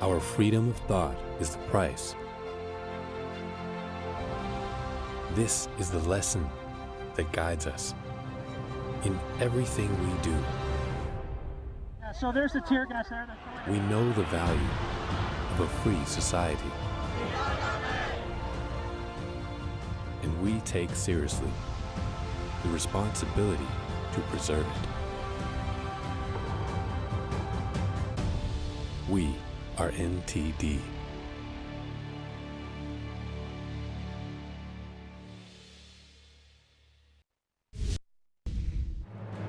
Our freedom of thought is the price. This is the lesson that guides us in everything we do. So there's the tear gas there. We know the value of a free society. And we take seriously the responsibility to preserve it. We are NTD.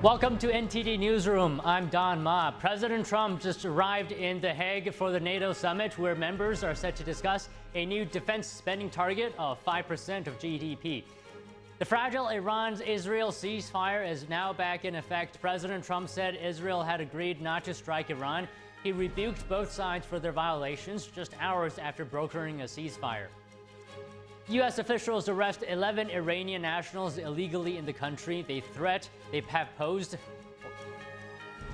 Welcome to NTD Newsroom. I'm Don Ma. President Trump just arrived in The Hague for the NATO summit, where members are set to discuss a new defense spending target of 5% of GDP. The fragile Iran-Israel ceasefire is now back in effect. President Trump said Israel had agreed not to strike Iran. He rebuked both sides for their violations just hours after brokering a ceasefire. U.S. officials arrest 11 Iranian nationals illegally in the country. They have posed.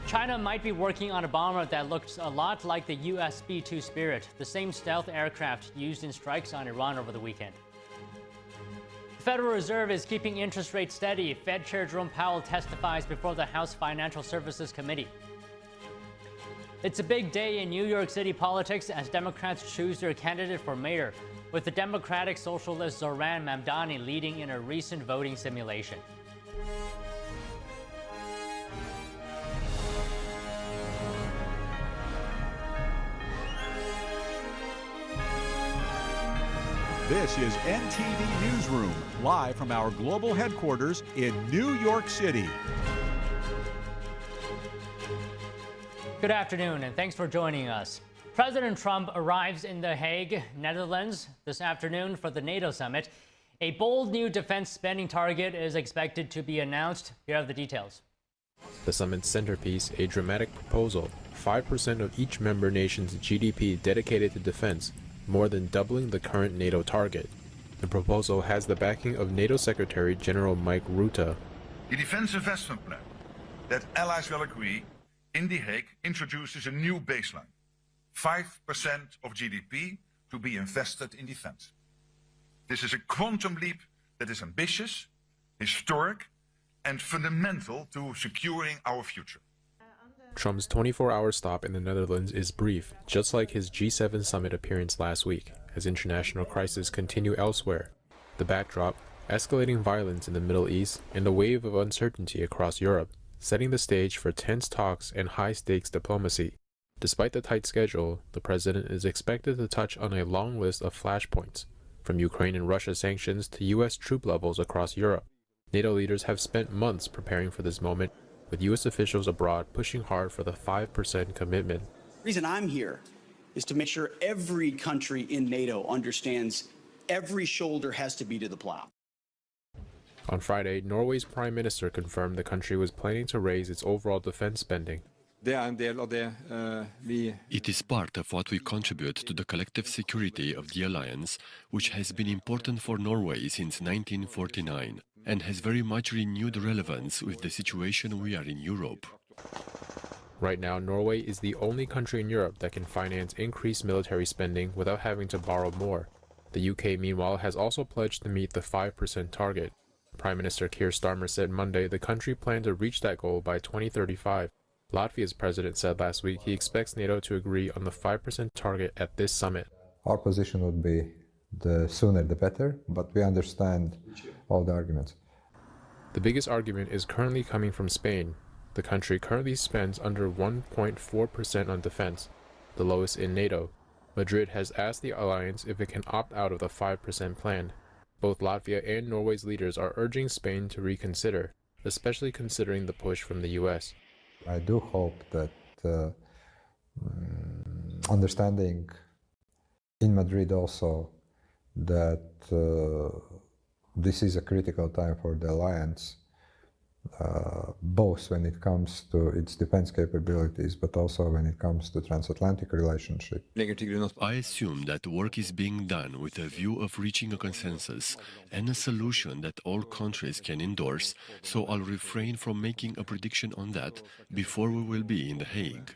China might be working on a bomber that looks a lot like the U.S. B-2 Spirit, the same stealth aircraft used in strikes on Iran over the weekend. The Federal Reserve is keeping interest rates steady. Fed Chair Jerome Powell testifies before the House Financial Services Committee. It's a big day in New York City politics as Democrats choose their candidate for mayor, with the Democratic Socialist Zohran Mamdani leading in a recent voting simulation. This is NTD Newsroom, live from our global headquarters in New York City. Good afternoon, and thanks for joining us. President Trump arrives in The Hague, Netherlands, this afternoon for the NATO summit. A bold new defense spending target is expected to be announced. Here are the details. The summit's centerpiece, a dramatic proposal, 5% of each member nation's GDP dedicated to defense, more than doubling the current NATO target. The proposal has the backing of NATO Secretary General Mike Rutte. The defense investment plan that allies will agree in The Hague introduces a new baseline. 5% of GDP to be invested in defense. This is a quantum leap that is ambitious, historic, and fundamental to securing our future. Trump's 24-hour stop in the Netherlands is brief, just like his G7 summit appearance last week, as international crises continue elsewhere. The backdrop, escalating violence in the Middle East and a wave of uncertainty across Europe, setting the stage for tense talks and high-stakes diplomacy. Despite the tight schedule, the president is expected to touch on a long list of flashpoints, from Ukraine and Russia sanctions to U.S. troop levels across Europe. NATO leaders have spent months preparing for this moment, with U.S. officials abroad pushing hard for the 5% commitment. The reason I'm here is to make sure every country in NATO understands every shoulder has to be to the plow. On Friday, Norway's prime minister confirmed the country was planning to raise its overall defense spending. It is part of what we contribute to the collective security of the alliance, which has been important for Norway since 1949 and has very much renewed relevance with the situation we are in Europe. Right now, Norway is the only country in Europe that can finance increased military spending without having to borrow more. The UK, meanwhile, has also pledged to meet the 5% target. Prime Minister Keir Starmer said Monday the country planned to reach that goal by 2035. Latvia's president said last week he expects NATO to agree on the 5% target at this summit. Our position would be the sooner the better, but we understand all the arguments. The biggest argument is currently coming from Spain. The country currently spends under 1.4% on defense, the lowest in NATO. Madrid has asked the alliance if it can opt out of the 5% plan. Both Latvia and Norway's leaders are urging Spain to reconsider, especially considering the push from the U.S. I do hope that understanding in Madrid also that this is a critical time for the alliance, both when it comes to its defense capabilities, but also when it comes to transatlantic relationship. I assume that work is being done with a view of reaching a consensus and a solution that all countries can endorse, so I'll refrain from making a prediction on that before we will be in The Hague.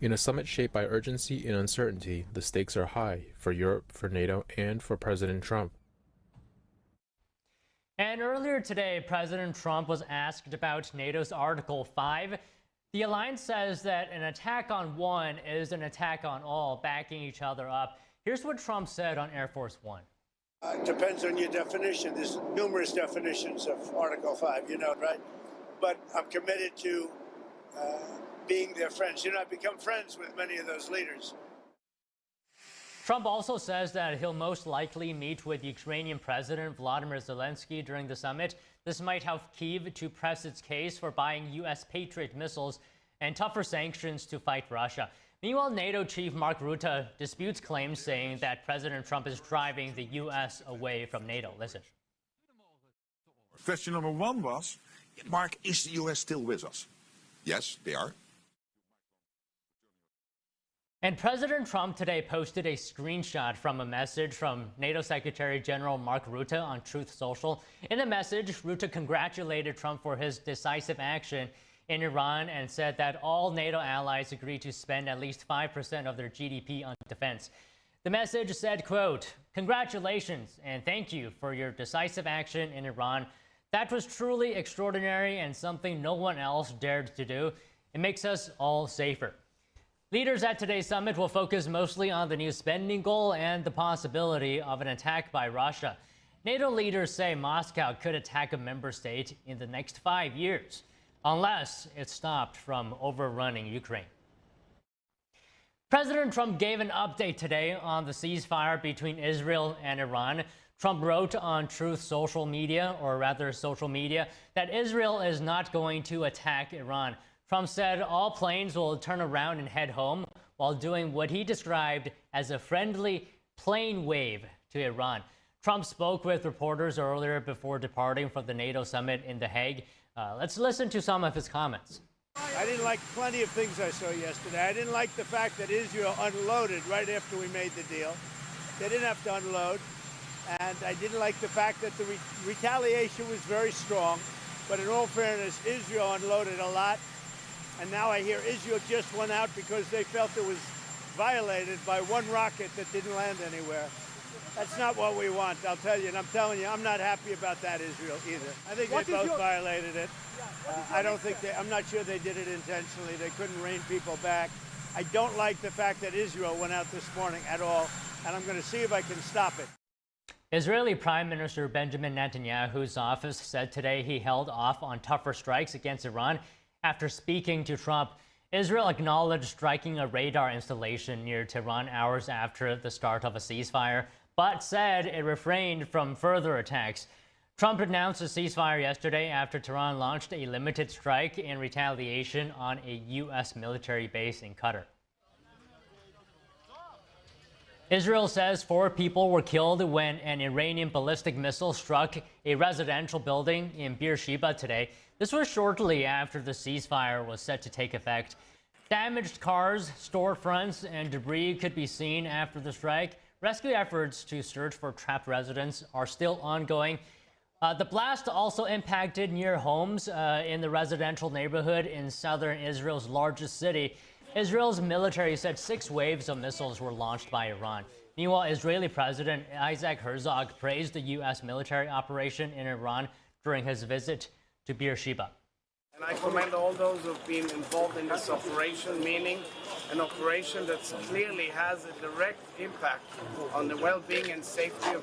In a summit shaped by urgency and uncertainty, the stakes are high for Europe, for NATO, and for President Trump. And earlier today, President Trump was asked about NATO's Article 5. The alliance says that an attack on one is an attack on all, backing each other up. Here's what Trump said on Air Force One. It depends on your definition. There's numerous definitions of Article 5, you know, right? But I'm committed to being their friends. You know, I've become friends with many of those leaders. Trump also says that he'll most likely meet with Ukrainian President Volodymyr Zelensky during the summit. This might help Kyiv to press its case for buying U.S. Patriot missiles and tougher sanctions to fight Russia. Meanwhile, NATO chief Mark Rutte disputes claims, saying that President Trump is driving the U.S. away from NATO. Listen. Question number one was, Mark, is the U.S. still with us? Yes, they are. And President Trump today posted a screenshot from a message from NATO Secretary General Mark Rutte on Truth Social. In the message, Rutte congratulated Trump for his decisive action in Iran and said that all NATO allies agreed to spend at least 5% of their GDP on defense. The message said, quote, "Congratulations and thank you for your decisive action in Iran. That was truly extraordinary and something no one else dared to do. It makes us all safer." Leaders at today's summit will focus mostly on the new spending goal and the possibility of an attack by Russia. NATO leaders say Moscow could attack a member state in the next 5 years, unless it's stopped from overrunning Ukraine. President Trump gave an update today on the ceasefire between Israel and Iran. Trump wrote on Truth social media, that Israel is not going to attack Iran. Trump said all planes will turn around and head home while doing what he described as a friendly plane wave to Iran. Trump spoke with reporters earlier before departing for the NATO summit in The Hague. Let's listen to some of his comments. I didn't like plenty of things I saw yesterday. I didn't like the fact that Israel unloaded right after we made the deal. They didn't have to unload. And I didn't like the fact that the retaliation was very strong. But in all fairness, Israel unloaded a lot. And now I hear Israel just went out because they felt it was violated by one rocket that didn't land anywhere. That's not what we want, I'll tell you. And I'm telling you, I'm not happy about that, Israel, either. I think they both violated it. I'm not sure they did it intentionally. They couldn't rein people back. I don't like the fact that Israel went out this morning at all. And I'm going to see if I can stop it. Israeli Prime Minister Benjamin Netanyahu's office said today he held off on tougher strikes against Iran. After speaking to Trump, Israel acknowledged striking a radar installation near Tehran hours after the start of a ceasefire, but said it refrained from further attacks. Trump announced a ceasefire yesterday after Tehran launched a limited strike in retaliation on a U.S. military base in Qatar. Israel says 4 people were killed when an Iranian ballistic missile struck a residential building in Beersheba today. This was shortly after the ceasefire was set to take effect. Damaged cars, storefronts, and debris could be seen after the strike. Rescue efforts to search for trapped residents are still ongoing. The blast also impacted near homes in the residential neighborhood in southern Israel's largest city. Israel's military said 6 waves of missiles were launched by Iran. Meanwhile, Israeli President Isaac Herzog praised the U.S. military operation in Iran during his visit to Beersheba. And I commend all those who have been involved in this operation, meaning an operation that clearly has a direct impact on the well-being and safety of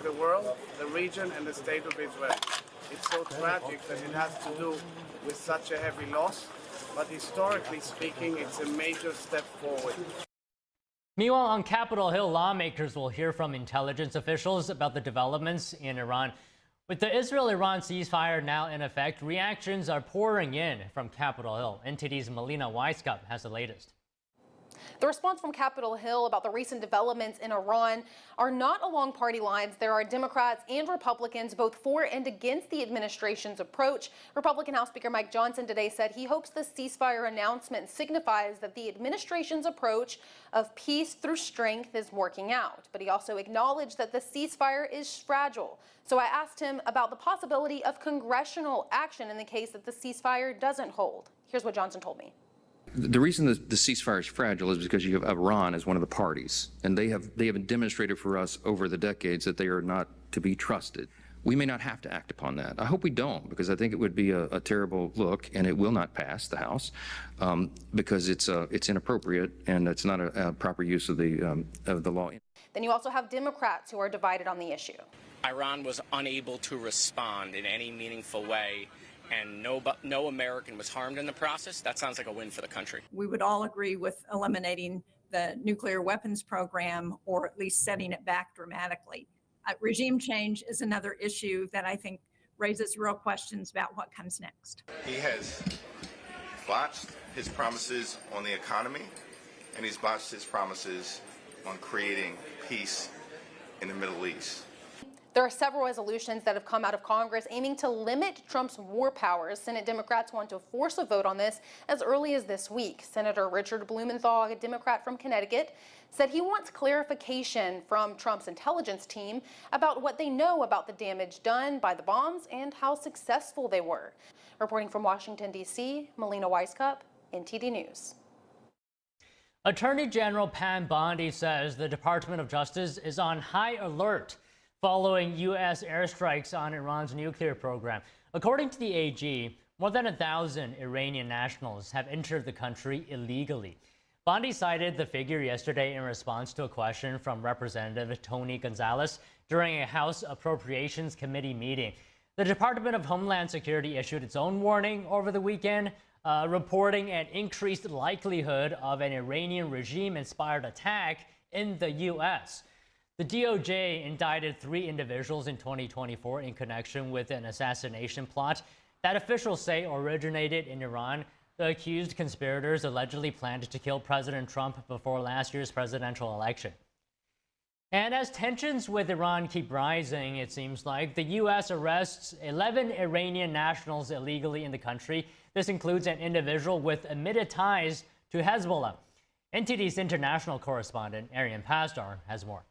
the world, the region, and the state of Israel. It's so tragic that it has to do with such a heavy loss. But historically speaking, it's a major step forward. Meanwhile, on Capitol Hill, lawmakers will hear from intelligence officials about the developments in Iran. With the Israel-Iran ceasefire now in effect, reactions are pouring in from Capitol Hill. NTD's Melina Weisskopf has the latest. The response from Capitol Hill about the recent developments in Iran are not along party lines. There are Democrats and Republicans both for and against the administration's approach. Republican House Speaker Mike Johnson today said he hopes the ceasefire announcement signifies that the administration's approach of peace through strength is working out. But he also acknowledged that the ceasefire is fragile. So I asked him about the possibility of congressional action in the case that the ceasefire doesn't hold. Here's what Johnson told me. The reason the ceasefire is fragile is because you have Iran as one of the parties, and they have demonstrated for us over the decades that they are not to be trusted. We may not have to act upon that. I hope we don't, because I think it would be a terrible look, and it will not pass the House because it's inappropriate and it's not a proper use of the law. Then you also have Democrats who are divided on the issue. Iran was unable to respond in any meaningful way, and no American was harmed in the process. That sounds like a win for the country. We would all agree with eliminating the nuclear weapons program, or at least setting it back dramatically. Regime change is another issue that I think raises real questions about what comes next. He has botched his promises on the economy, and he's botched his promises on creating peace in the Middle East. There are several resolutions that have come out of Congress aiming to limit Trump's war powers. Senate Democrats want to force a vote on this as early as this week. Senator Richard Blumenthal, a Democrat from Connecticut, said he wants clarification from Trump's intelligence team about what they know about the damage done by the bombs and how successful they were. Reporting from Washington, D.C., Melina Weiskup, NTD News. Attorney General Pam Bondi says the Department of Justice is on high alert following U.S. airstrikes on Iran's nuclear program. According to the AG, more than 1,000 Iranian nationals have entered the country illegally. Bondi cited the figure yesterday in response to a question from Representative Tony Gonzalez during a House Appropriations Committee meeting. The Department of Homeland Security issued its own warning over the weekend, reporting an increased likelihood of an Iranian regime-inspired attack in the U.S. The DOJ indicted 3 individuals in 2024 in connection with an assassination plot that officials say originated in Iran. The accused conspirators allegedly planned to kill President Trump before last year's presidential election. And as tensions with Iran keep rising, it seems like the U.S. arrests 11 Iranian nationals illegally in the country. This includes an individual with admitted ties to Hezbollah. NTD's international correspondent, Arian Pasdar, has more.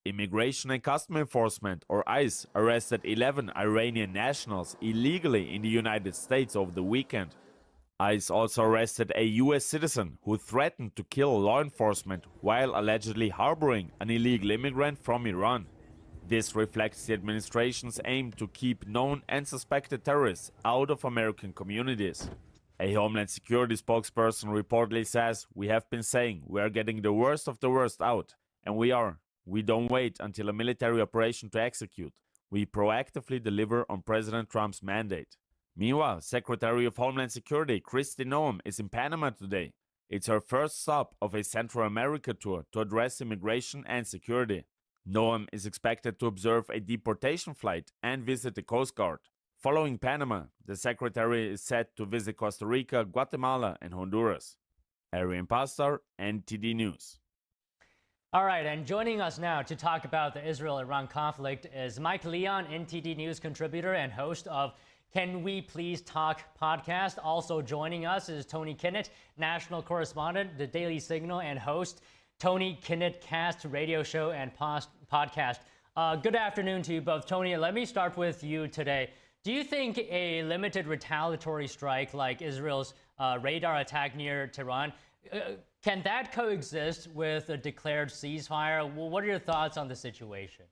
Immigration and Customs Enforcement, or ICE, arrested 11 Iranian nationals illegally in the United States over the weekend. ICE also arrested a U.S. citizen who threatened to kill law enforcement while allegedly harboring an illegal immigrant from Iran. This reflects the administration's aim to keep known and suspected terrorists out of American communities. A Homeland Security spokesperson reportedly says, "We have been saying we are getting the worst of the worst out, and we are. We don't wait until a military operation to execute. We proactively deliver on President Trump's mandate." Meanwhile, Secretary of Homeland Security Kristi Noem is in Panama today. It's her first stop of a Central America tour to address immigration and security. Noem is expected to observe a deportation flight and visit the Coast Guard. Following Panama, the Secretary is set to visit Costa Rica, Guatemala, and Honduras. Arian Pasdar, NTD News. All right, and joining us now to talk about the Israel-Iran conflict is Mike Leon, NTD News contributor and host of Can We Please Talk podcast. Also joining us is Tony Kinnett, national correspondent, The Daily Signal, and host, Tony Kinnett Cast radio show and podcast. Good afternoon to you both. Tony, let me start with you today. Do you think a limited retaliatory strike like Israel's radar attack near Tehran, can that coexist with a declared ceasefire? Well, what are your thoughts on the situation?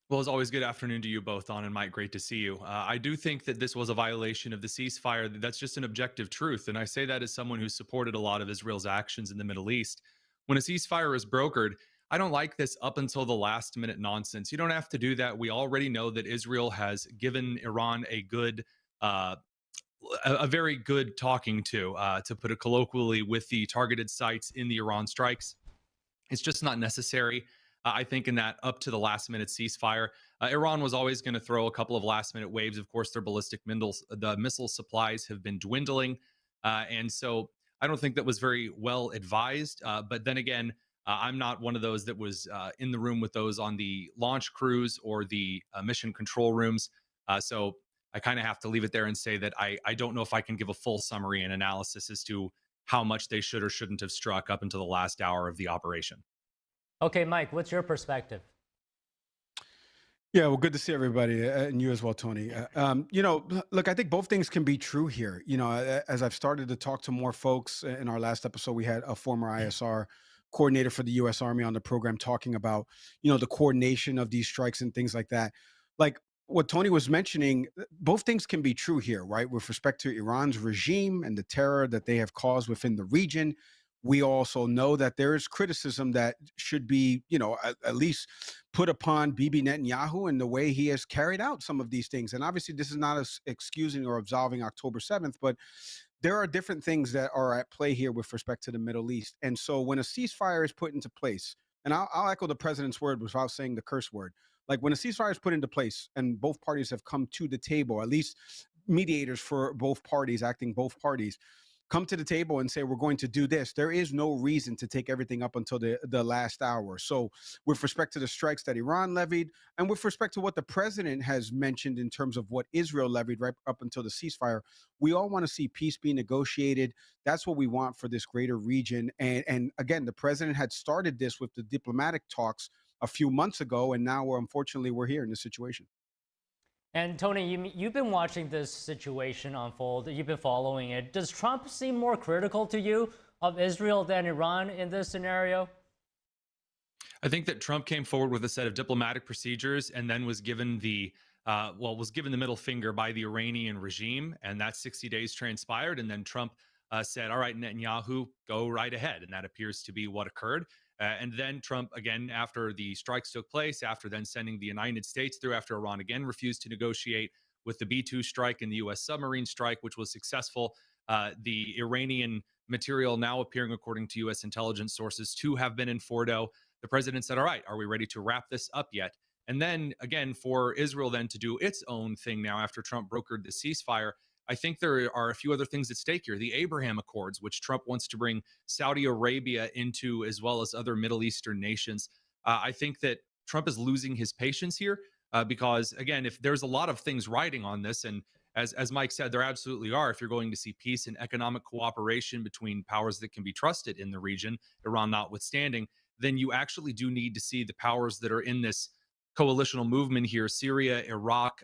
Well, as always, good afternoon to you both, Don and Mike. Great to see you. I do think that this was a violation of the ceasefire. That's just an objective truth. And I say that as someone who supported a lot of Israel's actions in the Middle East. When a ceasefire is brokered, I don't like this up until the last minute nonsense. You don't have to do that. We already know that Israel has given Iran a good, a very good talking to put it colloquially, with the targeted sites in the Iran strikes. It's just not necessary. I think in that up to the last minute ceasefire, Iran was always going to throw a couple of last minute waves. Of course, their ballistic missile supplies have been dwindling. And so I don't think that was very well advised. But then again, I'm not one of those that was in the room with those on the launch crews or the mission control rooms. So I kind of have to leave it there and say that I don't know if I can give a full summary and analysis as to how much they should or shouldn't have struck up until the last hour of the operation. Okay, Mike, what's your perspective? Yeah, well, good to see everybody, and you as well, Tony. Look, I think both things can be true here. As I've started to talk to more folks in our last episode, we had a former ISR coordinator for the U.S. Army on the program talking about, the coordination of these strikes and things like that. Like what Tony was mentioning, both things can be true here, right? With respect to Iran's regime and the terror that they have caused within the region. We also know that there is criticism that should be, at least put upon Bibi Netanyahu and the way he has carried out some of these things. And obviously, this is not excusing or absolving October 7th, but there are different things that are at play here with respect to the Middle East. And so when a ceasefire is put into place, and I'll echo the president's word without saying the curse word, like when a ceasefire is put into place and both parties have come to the table, at least mediators for both parties, acting both parties, come to the table and say, we're going to do this. There is no reason to take everything up until the last hour. So with respect to the strikes that Iran levied, and with respect to what the president has mentioned in terms of what Israel levied right up until the ceasefire, we all want to see peace be negotiated. That's what we want for this greater region. And again, the president had started this with the diplomatic talks a few months ago, and now unfortunately we're here in this situation. And Tony, you've been watching this situation unfold. You've been following it. Does Trump seem more critical to you of Israel than Iran in this scenario? I think that Trump came forward with a set of diplomatic procedures and then was given the middle finger by the Iranian regime, and that 60 days transpired. And then Trump said, all right, Netanyahu, go right ahead. And that appears to be what occurred. And then Trump, again, after the strikes took place, after then sending the United States through, after Iran again refused to negotiate with the B-2 strike and the U.S. submarine strike, which was successful, the Iranian material now appearing, according to U.S. intelligence sources, to have been in Fordo. The president said, all right, are we ready to wrap this up yet? And then, again, for Israel then to do its own thing now after Trump brokered the ceasefire, I think there are a few other things at stake here. The Abraham Accords, which Trump wants to bring Saudi Arabia into, as well as other Middle Eastern nations. I think that Trump is losing his patience here because, again, if there's a lot of things riding on this, and as Mike said, there absolutely are. If you're going to see peace and economic cooperation between powers that can be trusted in the region, Iran notwithstanding, then you actually do need to see the powers that are in this coalitional movement here, Syria, Iraq,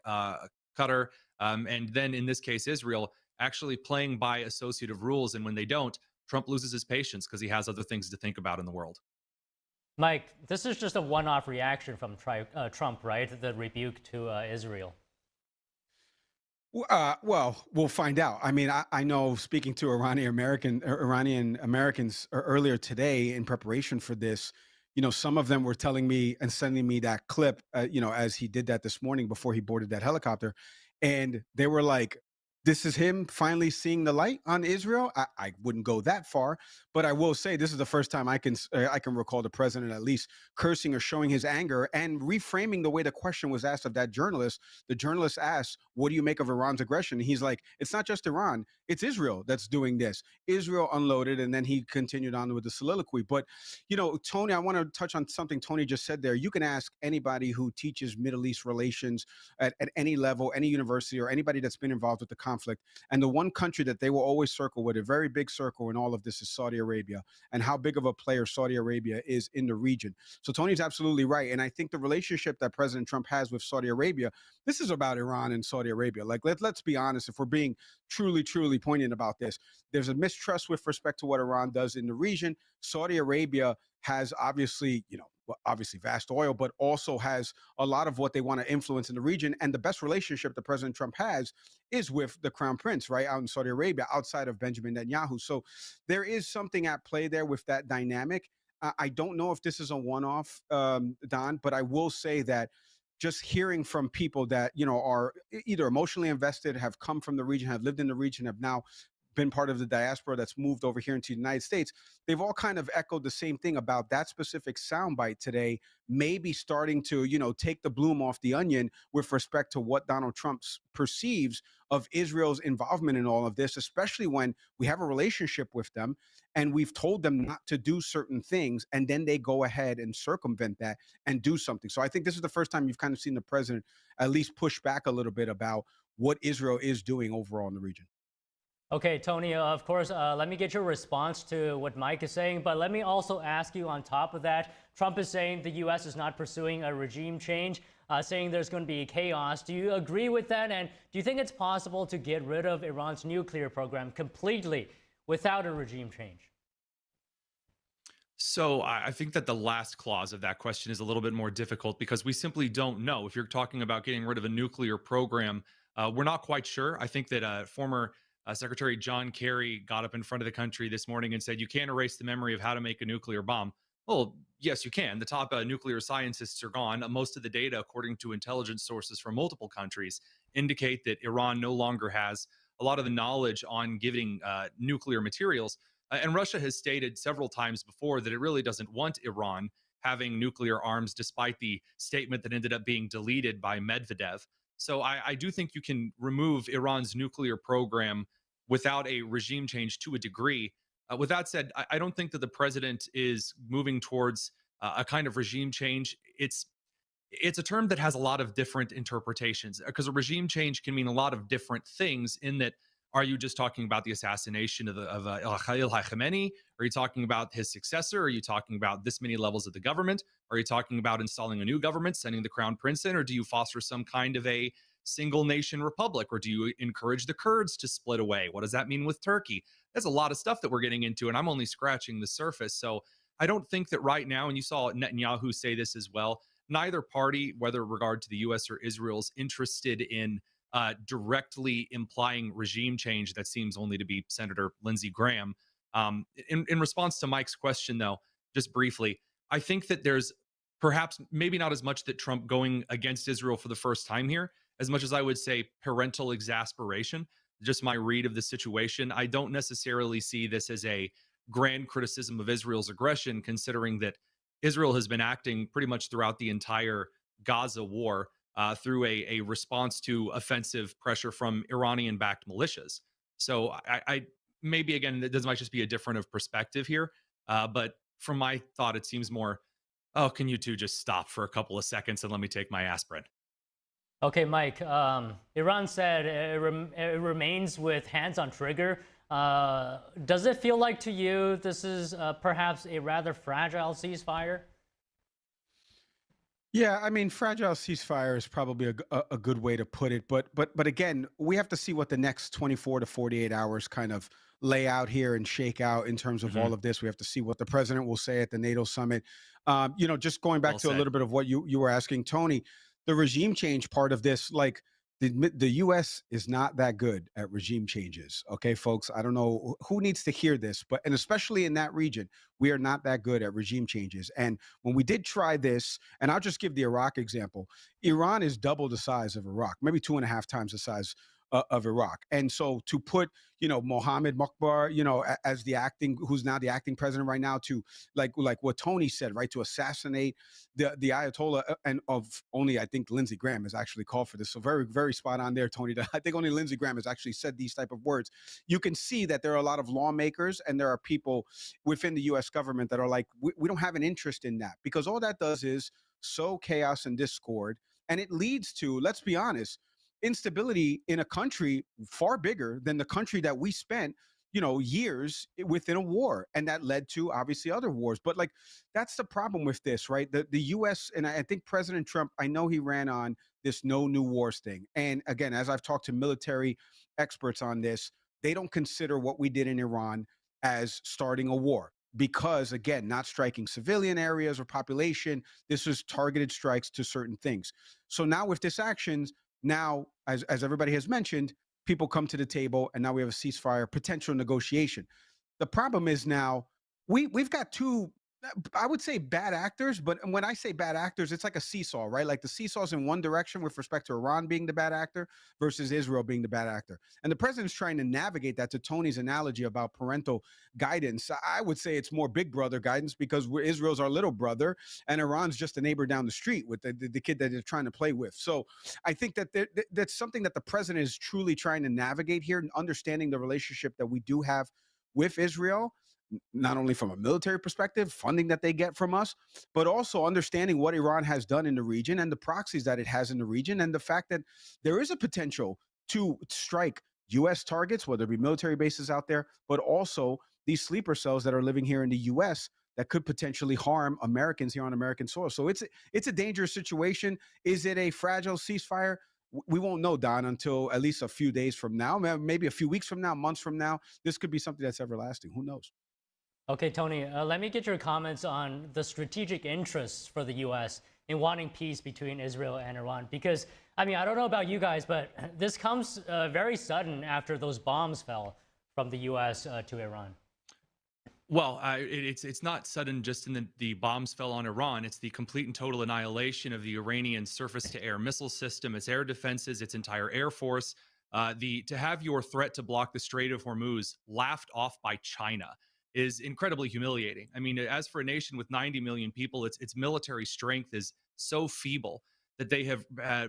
Qatar, and then in this case, Israel, actually playing by associative rules. And when they don't, Trump loses his patience because he has other things to think about in the world. Mike, this is just a one-off reaction from Trump, right? The rebuke to Israel. Well, we'll find out. I mean, I know speaking to Iranian Americans earlier today in preparation for this, some of them were telling me and sending me that clip, as he did that this morning before he boarded that helicopter. And they were like, this is him finally seeing the light on Israel. I wouldn't go that far, but I will say this is the first time I can recall the president at least cursing or showing his anger and reframing the way the question was asked of that journalist. The journalist asked, what do you make of Iran's aggression? And he's like, it's not just Iran, it's Israel that's doing this. Israel unloaded, and then he continued on with the soliloquy. But, Tony, I want to touch on something Tony just said there. You can ask anybody who teaches Middle East relations at any level, any university, or anybody that's been involved with the conflict. And the one country that they will always circle with, a very big circle in all of this, is Saudi Arabia, and how big of a player Saudi Arabia is in the region. So Tony's absolutely right. And I think the relationship that President Trump has with Saudi Arabia, this is about Iran and Saudi Arabia. Like, let's be honest, if we're being truly poignant about this, there's a mistrust with respect to what Iran does in the region. Saudi Arabia has obviously vast oil, but also has a lot of what they want to influence in the region. And the best relationship that President Trump has is with the Crown Prince, right, out in Saudi Arabia, outside of Benjamin Netanyahu. So there is something at play there with that dynamic. I don't know if this is a one-off, Don, but I will say that just hearing from people that, are either emotionally invested, have come from the region, have lived in the region, have now been part of the diaspora that's moved over here into the United States, they've all kind of echoed the same thing about that specific soundbite today, maybe starting to, take the bloom off the onion with respect to what Donald Trump perceives of Israel's involvement in all of this, especially when we have a relationship with them and we've told them not to do certain things, and then they go ahead and circumvent that and do something. So I think this is the first time you've kind of seen the president at least push back a little bit about what Israel is doing overall in the region. Okay, Tony, of course, let me get your response to what Mike is saying, but let me also ask you on top of that, Trump is saying the U.S. is not pursuing a regime change, saying there's going to be chaos. Do you agree with that? And do you think it's possible to get rid of Iran's nuclear program completely without a regime change? So I think that the last clause of that question is a little bit more difficult because we simply don't know. If you're talking about getting rid of a nuclear program, we're not quite sure. I think that former Secretary John Kerry got up in front of the country this morning and said, you can't erase the memory of how to make a nuclear bomb. Well, yes, you can. The top nuclear scientists are gone. Most of the data, according to intelligence sources from multiple countries, indicate that Iran no longer has a lot of the knowledge on giving nuclear materials. And Russia has stated several times before that it really doesn't want Iran having nuclear arms, despite the statement that ended up being deleted by Medvedev. So I do think you can remove Iran's nuclear program without a regime change to a degree. With that said, I don't think that the president is moving towards a kind of regime change. It's a term that has a lot of different interpretations because a regime change can mean a lot of different things in that. Are you just talking about the assassination of Khalil Khamenei? Are you talking about his successor? Are you talking about this many levels of the government? Are you talking about installing a new government, sending the crown prince in? Or do you foster some kind of a single nation republic? Or do you encourage the Kurds to split away? What does that mean with Turkey? There's a lot of stuff that we're getting into, and I'm only scratching the surface. So I don't think that right now, and you saw Netanyahu say this as well, neither party, whether regard to the U.S. or Israel, is interested in directly implying regime change. That seems only to be Senator Lindsey Graham. In response to Mike's question, though, just briefly, I think that there's perhaps maybe not as much that Trump going against Israel for the first time here, as much as I would say parental exasperation, just my read of the situation. I don't necessarily see this as a grand criticism of Israel's aggression, considering that Israel has been acting pretty much throughout the entire Gaza war through a response to offensive pressure from Iranian-backed militias. So I maybe, again, this might just be a different of perspective here. But from my thought, it seems more, oh, can you two just stop for a couple of seconds and let me take my aspirin? Okay, Mike, Iran said it remains with hands on trigger. Does it feel like to you this is perhaps a rather fragile ceasefire? Yeah, I mean, fragile ceasefire is probably a good way to put it. But again, we have to see what the next 24 to 48 hours kind of lay out here and shake out in terms of all of this. We have to see what the president will say at the NATO summit. Just going back to a little bit of what you were asking, Tony, the regime change part of this, like the U.S. is not that good at regime changes. Okay, folks, I don't know who needs to hear this, and especially in that region, we are not that good at regime changes. And when we did try this, and I'll just give the Iraq example, Iran is double the size of Iraq, maybe 2.5 times the size of Iraq. And so to put, Mohammed Mokbar, as who's now the acting president right now, to like what Tony said, right, to assassinate the Ayatollah, and of only, I think Lindsey Graham has actually called for this. So very, very spot on there, Tony. I think only Lindsey Graham has actually said these type of words. You can see that there are a lot of lawmakers and there are people within the U.S. government that are like, we don't have an interest in that, because all that does is sow chaos and discord. And it leads to, let's be honest, instability in a country far bigger than the country that we spent, years within a war. And that led to obviously other wars. But that's the problem with this, right? The U.S. and I think President Trump, I know he ran on this no new wars thing. And again, as I've talked to military experts on this, they don't consider what we did in Iran as starting a war. Because, again, not striking civilian areas or population, this was targeted strikes to certain things. So now with this actions, now, as everybody has mentioned, people come to the table, and now we have a ceasefire, potential negotiation. The problem is now we've got two, I would say, bad actors. But when I say bad actors, it's like a seesaw, right? Like the seesaw's in one direction with respect to Iran being the bad actor versus Israel being the bad actor. And the president's trying to navigate that, to Tony's analogy about parental guidance. I would say it's more big brother guidance, because Israel's our little brother and Iran's just a neighbor down the street with the kid that they're trying to play with. So I think that that's something that the president is truly trying to navigate here, and understanding the relationship that we do have with Israel, not only from a military perspective, funding that they get from us, but also understanding what Iran has done in the region and the proxies that it has in the region, and the fact that there is a potential to strike U.S. targets, whether it be military bases out there, but also these sleeper cells that are living here in the U.S. that could potentially harm Americans here on American soil. So it's a dangerous situation. Is it a fragile ceasefire? We won't know, Don, until at least a few days from now, maybe a few weeks from now, months from now. This could be something that's everlasting. Who knows? Okay, Tony, let me get your comments on the strategic interests for the U.S. in wanting peace between Israel and Iran. Because, I mean, I don't know about you guys, but this comes very sudden after those bombs fell from the U.S. To Iran. Well, it's not sudden just in the bombs fell on Iran. It's the complete and total annihilation of the Iranian surface-to-air missile system, its air defenses, its entire air force. To have your threat to block the Strait of Hormuz laughed off by China is incredibly humiliating. I mean, as for a nation with 90 million people, its military strength is so feeble that they have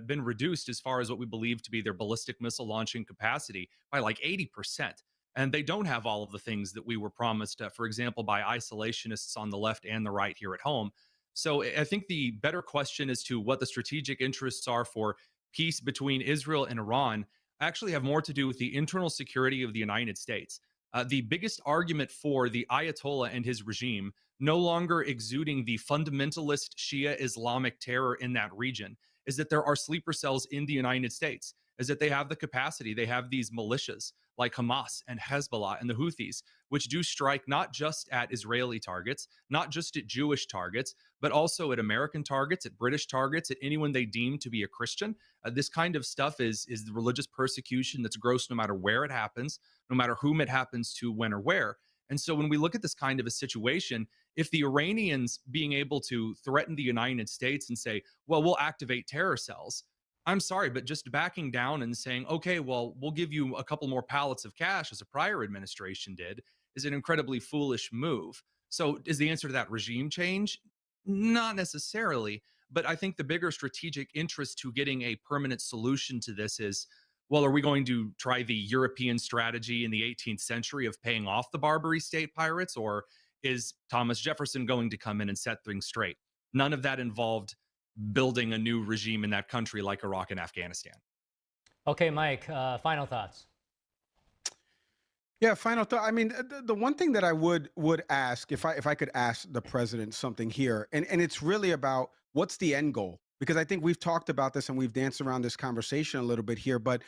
been reduced as far as what we believe to be their ballistic missile launching capacity by like 80%. And they don't have all of the things that we were promised, for example, by isolationists on the left and the right here at home. So I think the better question as to what the strategic interests are for peace between Israel and Iran actually have more to do with the internal security of the United States. The biggest argument for the Ayatollah and his regime no longer exuding the fundamentalist Shia Islamic terror in that region is that there are sleeper cells in the United States, is that they have the capacity, they have these militias like Hamas and Hezbollah and the Houthis, which do strike not just at Israeli targets, not just at Jewish targets, but also at American targets, at British targets, at anyone they deem to be a Christian. This kind of stuff is the religious persecution that's gross no matter where it happens, no matter whom it happens to, when or where. And so when we look at this kind of a situation, if the Iranians being able to threaten the United States and say, well, we'll activate terror cells, I'm sorry, but just backing down and saying, okay, well, we'll give you a couple more pallets of cash as a prior administration did is an incredibly foolish move. So is the answer to that regime change? Not necessarily, but I think the bigger strategic interest to getting a permanent solution to this is, well, are we going to try the European strategy in the 18th century of paying off the Barbary state pirates, or is Thomas Jefferson going to come in and set things straight? None of that involved building a new regime in that country like Iraq and Afghanistan. Okay, Mike, final thoughts. Yeah, final thought. I mean, the one thing that I would ask, if I could ask the president something here, and it's really about what's the end goal? Because I think we've talked about this and we've danced around this conversation a little bit here, but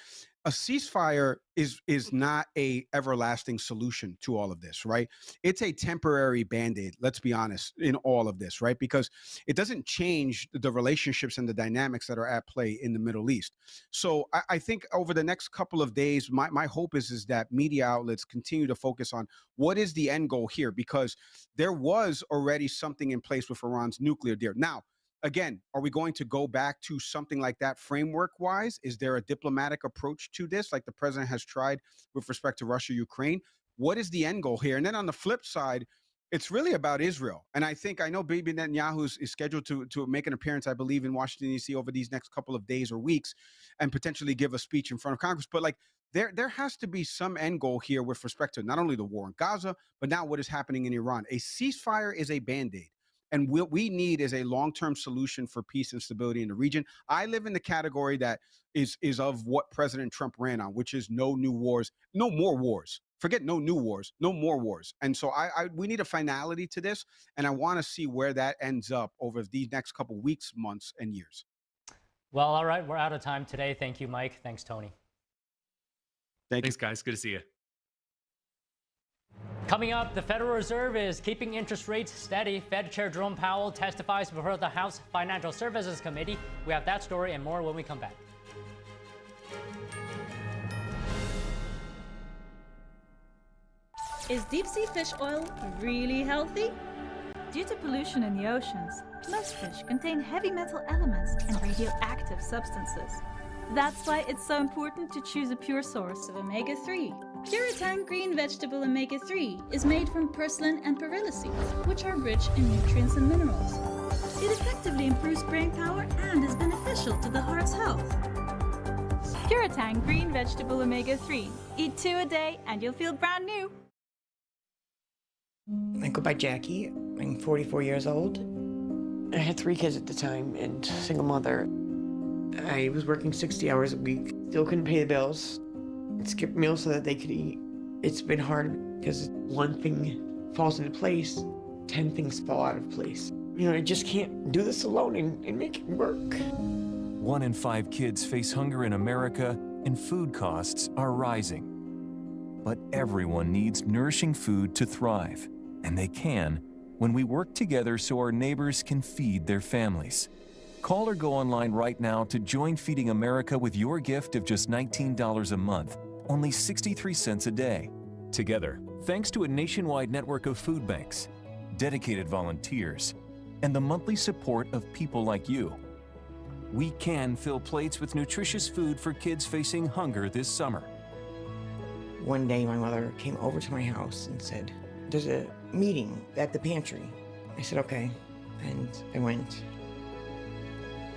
a ceasefire is not a everlasting solution to all of this, right? It's a temporary Band-Aid, let's be honest, in all of this, right? Because it doesn't change the relationships and the dynamics that are at play in the Middle East. So I think over the next couple of days, my hope is that media outlets continue to focus on what is the end goal here, because there was already something in place with Iran's nuclear deal. Now, again, are we going to go back to something like that framework-wise? Is there a diplomatic approach to this, like the president has tried with respect to Russia, Ukraine? What is the end goal here? And then on the flip side, it's really about Israel. And I know Bibi Netanyahu is scheduled to make an appearance, I believe, in Washington, D.C. over these next couple of days or weeks and potentially give a speech in front of Congress. But like, there has to be some end goal here with respect to not only the war in Gaza, but now what is happening in Iran. A ceasefire is a Band-Aid. And what we need is a long-term solution for peace and stability in the region. I live in the category that is of what President Trump ran on, which is no new wars, no more wars. Forget no new wars, no more wars. And so we need a finality to this, and I want to see where that ends up over these next couple weeks, months, and years. Well, all right, we're out of time today. Thank you, Mike. Thanks, Tony. Thanks, guys. Good to see you. Coming up, the Federal Reserve is keeping interest rates steady. Fed Chair Jerome Powell testifies before the House Financial Services Committee. We have that story and more when we come back. Is deep-sea fish oil really healthy? Due to pollution in the oceans, most fish contain heavy metal elements and radioactive substances. That's why it's so important to choose a pure source of omega-3. Puritan Green Vegetable Omega-3 is made from purslane and perilla seeds, which are rich in nutrients and minerals. It effectively improves brain power and is beneficial to the heart's health. Puritan Green Vegetable Omega-3. Eat 2 a day and you'll feel brand new. I go by Jackie. I'm 44 years old. I had 3 kids at the time and single mother. I was working 60 hours a week, still couldn't pay the bills. skip meals so that they could eat. It's been hard because one thing falls into place, 10 things fall out of place. You know, I just can't do this alone and make it work. 1 in 5 kids face hunger in America, and food costs are rising. But everyone needs nourishing food to thrive, and they can when we work together so our neighbors can feed their families. Call or go online right now to join Feeding America with your gift of just $19 a month, only 63 cents a day. Together, thanks to a nationwide network of food banks, dedicated volunteers, and the monthly support of people like you, we can fill plates with nutritious food for kids facing hunger this summer. One day my mother came over to my house and said, "There's a meeting at the pantry." I said, "Okay," and I went.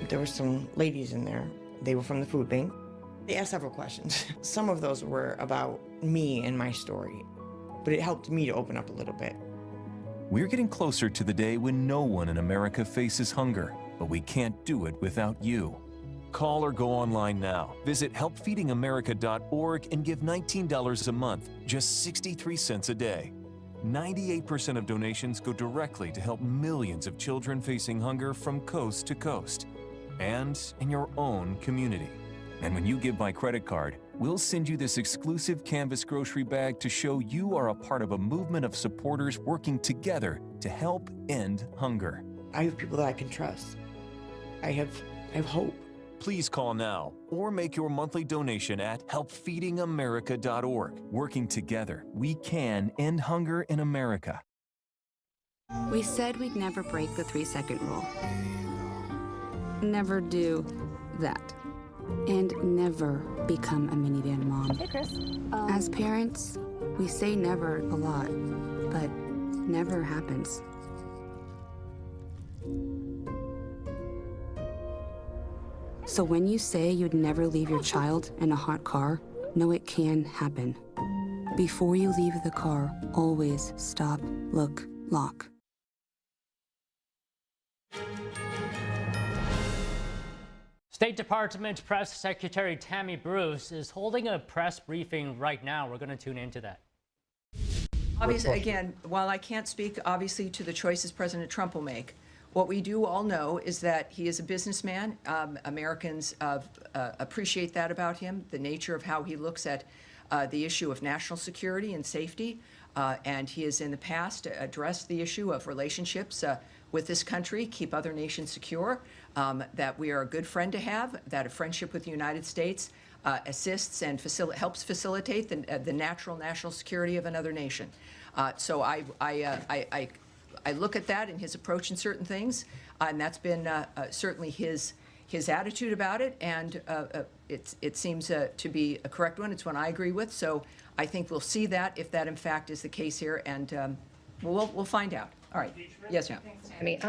There were some ladies in there. They were from the food bank. They asked several questions. Some of those were about me and my story, but it helped me to open up a little bit. We're getting closer to the day when no one in America faces hunger, but we can't do it without you. Call or go online now. Visit helpfeedingamerica.org and give $19 a month, just 63 cents a day. 98% of donations go directly to help millions of children facing hunger from coast to coast and in your own community. And when you give by credit card, we'll send you this exclusive canvas grocery bag to show you are a part of a movement of supporters working together to help end hunger. I have people that I can trust. I have hope. Please call now or make your monthly donation at helpfeedingamerica.org. Working together, we can end hunger in America. We said we'd never break the 3-second rule. Never do that. And never become a minivan mom. Hey, Chris. As parents, we say never a lot, but never happens. So when you say you'd never leave your child in a hot car, know it can happen. Before you leave the car, always stop, look, lock. State Department Press Secretary Tammy Bruce is holding a press briefing right now. We're going to tune into that. Obviously, again, while I can't speak, obviously, to the choices President Trump will make, what we do all know is that he is a businessman. Americans appreciate that about him, the nature of how he looks at the issue of national security and safety. And he has in the past addressed the issue of relationships with this country, keep other nations secure, that we are a good friend to have, that a friendship with the United States assists and helps facilitate the natural national security of another nation. So I look at that in his approach in certain things, and that's been certainly his attitude about it, and it seems to be a correct one. It's one I agree with. So I think we'll see that if that in fact is the case here, and we'll find out. All right. Yes, ma'am.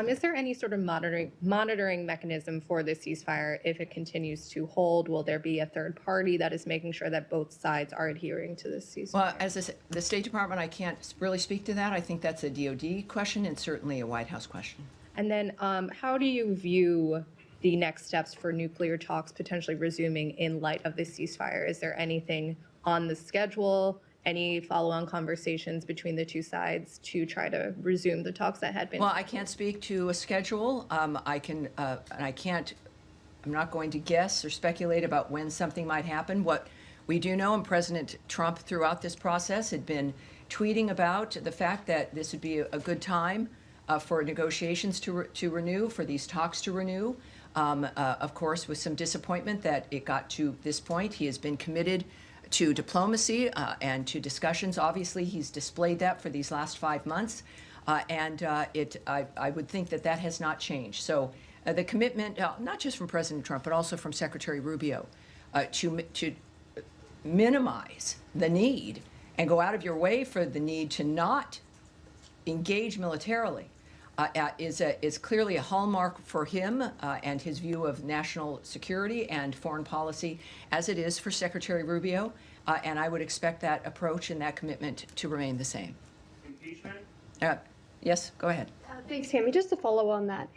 Is there any sort of monitoring mechanism for the ceasefire if it continues to hold? Will there be a third party that is making sure that both sides are adhering to this ceasefire? Well, as the State Department, I can't really speak to that. I think that's a DOD question and certainly a White House question. And then how do you view the next steps for nuclear talks potentially resuming in light of the ceasefire? Is there anything on the schedule? Any follow-on conversations between the two sides to try to resume the talks that had been? Well, I can't speak to a schedule. I'm not going to guess or speculate about when something might happen. What we do know, and President Trump throughout this process had been tweeting about the fact that this would be a good time for negotiations to renew, for these talks to renew. Of course, with some disappointment that it got to this point. He has been committed to diplomacy and to discussions. Obviously, he's displayed that for these last 5 months, and I would think that that has not changed. So the commitment, not just from President Trump, but also from Secretary Rubio, to minimize the need and go out of your way for the need to not engage militarily, is clearly a hallmark for him and his view of national security and foreign policy, as it is for Secretary Rubio, and I would expect that approach and that commitment to remain the same. Impeachment? Yes, go ahead. Thanks, Tammy. Just to follow on that,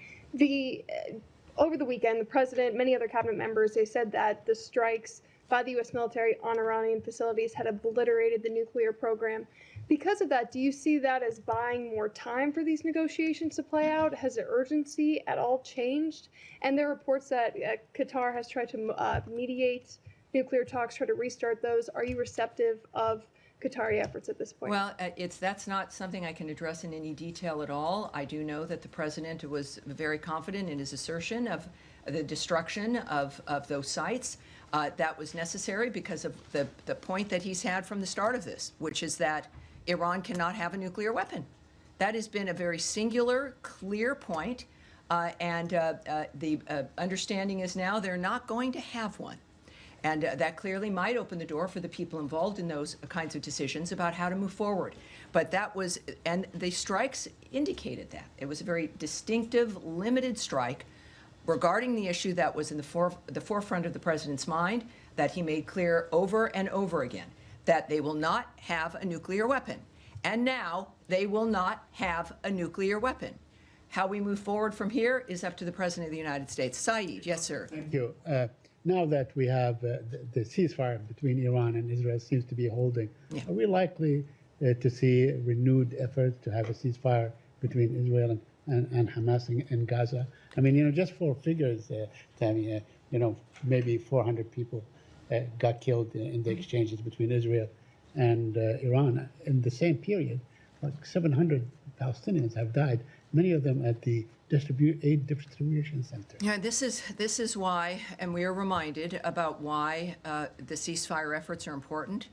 over the weekend, the president, many other cabinet members, they said that the strikes by the U.S. military on Iranian facilities had obliterated the nuclear program. Because of that, do you see that as buying more time for these negotiations to play out? Has the urgency at all changed? And there are reports that Qatar has tried to mediate nuclear talks, try to restart those. Are you receptive of Qatari efforts at this point? Well, that's not something I can address in any detail at all. I do know that the president was very confident in his assertion of the destruction of those sites. That was necessary because of the point that he's had from the start of this, which is that Iran cannot have a nuclear weapon. That has been a very singular, clear point, and the understanding is now they're not going to have one. And that clearly might open the door for the people involved in those kinds of decisions about how to move forward. But that was, and the strikes indicated that. It was a very distinctive, limited strike regarding the issue that was in the forefront of the president's mind, that he made clear over and over again, that they will not have a nuclear weapon. And now they will not have a nuclear weapon. How we move forward from here is up to the President of the United States. Saeed, yes, sir. Thank you. Now that we have the ceasefire between Iran and Israel seems to be holding, are we likely to see renewed efforts to have a ceasefire between Israel and Hamas in Gaza? I mean, just for figures, Tammy, maybe 400 people got killed in the exchanges between Israel and Iran. In the same period, like 700 Palestinians have died, many of them at the aid distribution center. Yeah, this is why, and we are reminded about why the ceasefire efforts are important.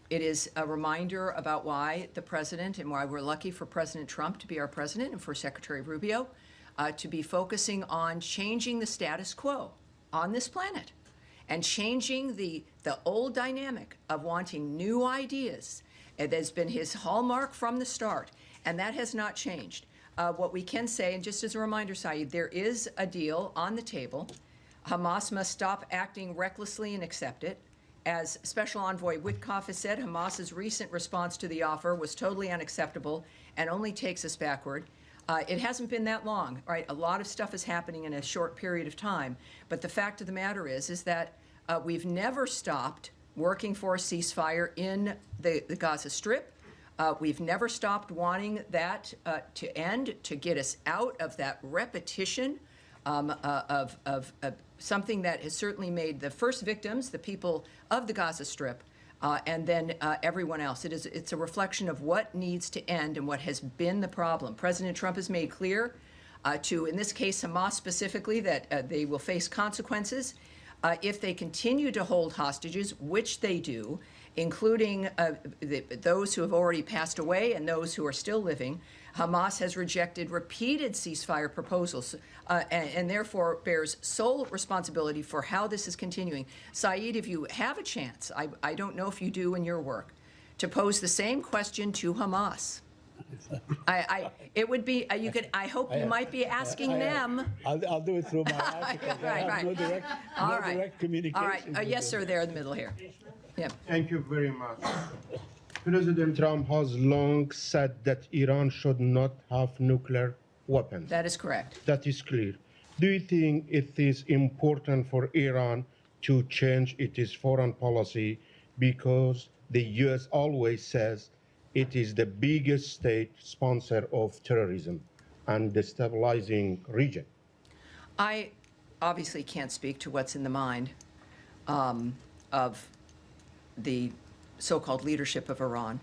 It is a reminder about why the president, and why we're lucky for President Trump to be our president and for Secretary Rubio to be focusing on changing the status quo on this planet and changing the old dynamic of wanting new ideas. It has been his hallmark from the start, and that has not changed. What we can say, and just as a reminder, Saeed, there is a deal on the table. Hamas must stop acting recklessly and accept it. As Special Envoy Witkoff has said, Hamas's recent response to the offer was totally unacceptable and only takes us backward. It hasn't been that long, right? A lot of stuff is happening in a short period of time. But the fact of the matter is that we've never stopped working for a ceasefire in the Gaza Strip. We've never stopped wanting that to end, to get us out of that repetition of something that has certainly made the first victims, the people of the Gaza Strip, and then everyone else. It's a reflection of what needs to end and what has been the problem. President Trump has made clear to, in this case, Hamas specifically, that they will face consequences if they continue to hold hostages, which they do, including those who have already passed away and those who are still living. Hamas has rejected repeated ceasefire proposals and therefore bears sole responsibility for how this is continuing. Saeed, if you have a chance, I don't know if you do in your work, to pose the same question to Hamas. It would be, I hope you might be asking them. I'll do it through my article. Right. I have no direct communication. All right. Yes, sir, there in the middle here. Yeah. Thank you very much. President Trump has long said that Iran should not have nuclear weapons. That is correct. That is clear. Do you think it is important for Iran to change its foreign policy because the U.S. always says it is the biggest state sponsor of terrorism and destabilizing region? I obviously can't speak to what's in the mind of the so-called leadership of Iran.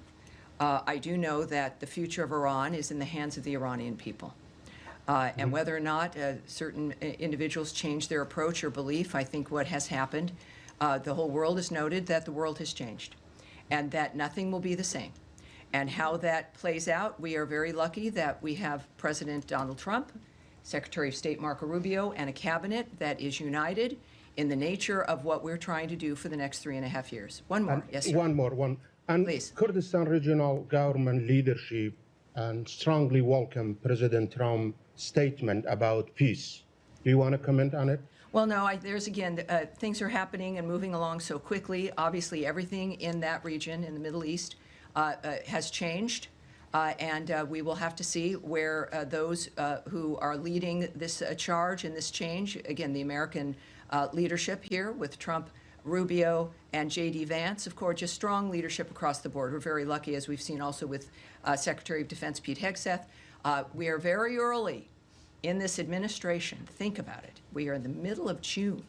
I do know that the future of Iran is in the hands of the Iranian people. And whether or not certain individuals change their approach or belief, I think what has happened, the whole world has noted that the world has changed and that nothing will be the same. And how that plays out, we are very lucky that we have President Donald Trump, Secretary of State Marco Rubio, and a cabinet that is united in the nature of what we're trying to do for the next 3.5 years. One more. Yes, sir. One more. And please. Kurdistan regional government leadership and strongly welcome President Trump's statement about peace. Do you want to comment on it? Well, no, there's again, things are happening and moving along so quickly. Obviously, everything in that region, in the Middle East, has changed. And we will have to see where those who are leading this charge and this change, again, the American leadership here with Trump Rubio, and J.D. Vance, of course, just strong leadership across the board. We're very lucky, as we've seen also with Secretary of Defense Pete Hegseth. We are very early in this administration. Think about it. We are in the middle of June,